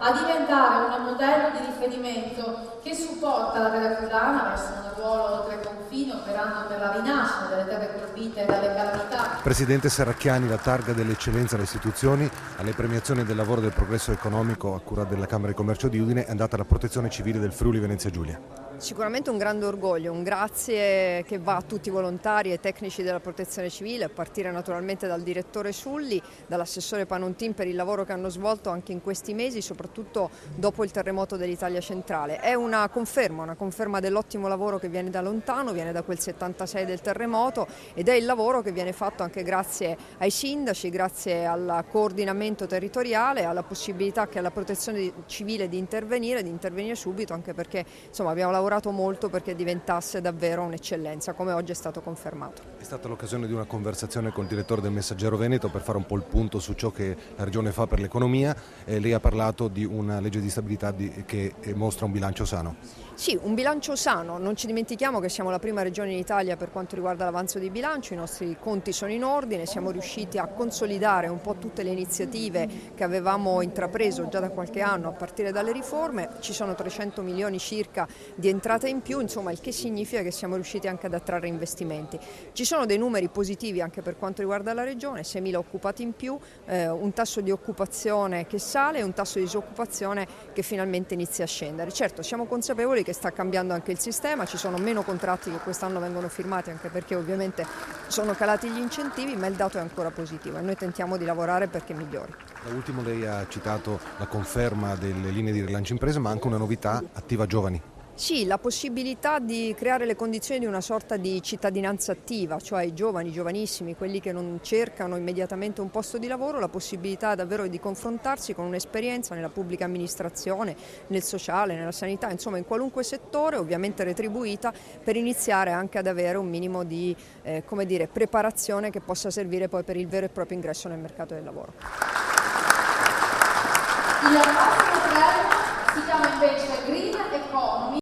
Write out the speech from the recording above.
a diventare un modello di riferimento che supporta la terra friulana verso un ruolo oltre confine, operando per la rinascita delle terre colpite dalle calamità. Presidente Serracchiani, la targa dell'eccellenza alle istituzioni, alle premiazioni del lavoro e del progresso economico a cura della Camera di Commercio di Udine è andata alla Protezione Civile del Friuli Venezia Giulia. Sicuramente un grande orgoglio, un grazie che va a tutti i volontari e tecnici della Protezione Civile, a partire naturalmente dal direttore Sulli, dall'assessore Panontin per il lavoro che hanno svolto anche in questi mesi, soprattutto dopo il terremoto dell'Italia centrale. È una conferma dell'ottimo lavoro che viene da lontano, viene da quel 76 del terremoto, ed è il lavoro che viene fatto anche grazie ai sindaci, grazie al coordinamento territoriale, alla possibilità che alla Protezione Civile di intervenire subito, anche perché insomma abbiamo lavorato molto perché diventasse davvero un'eccellenza, come oggi è stato confermato. È stata l'occasione di una conversazione con il direttore del Messaggero Veneto per fare un po' il punto su ciò che la Regione fa per l'economia. Lei ha parlato di una legge di stabilità che mostra un bilancio sano. Sì, un bilancio sano, non ci dimentichiamo che siamo la prima regione in Italia per quanto riguarda l'avanzo di bilancio, i nostri conti sono in ordine, siamo riusciti a consolidare un po' tutte le iniziative che avevamo intrapreso già da qualche anno a partire dalle riforme, ci sono 300 milioni circa di entrate in più, insomma il che significa che siamo riusciti anche ad attrarre investimenti. Ci sono dei numeri positivi anche per quanto riguarda la regione, 6.000 occupati in più, un tasso di occupazione che sale e un tasso di disoccupazione che finalmente inizia a scendere. Certo, siamo consapevoli che sta cambiando anche il sistema, ci sono meno contratti che quest'anno vengono firmati anche perché ovviamente sono calati gli incentivi, ma il dato è ancora positivo e noi tentiamo di lavorare perché migliori. Da ultimo lei ha citato la conferma delle linee di rilancio imprese, ma anche una novità: Attiva Giovani. Sì, la possibilità di creare le condizioni di una sorta di cittadinanza attiva, cioè i giovani, i giovanissimi, quelli che non cercano immediatamente un posto di lavoro, la possibilità davvero di confrontarsi con un'esperienza nella pubblica amministrazione, nel sociale, nella sanità, insomma in qualunque settore, ovviamente retribuita, per iniziare anche ad avere un minimo di preparazione che possa servire poi per il vero e proprio ingresso nel mercato del lavoro.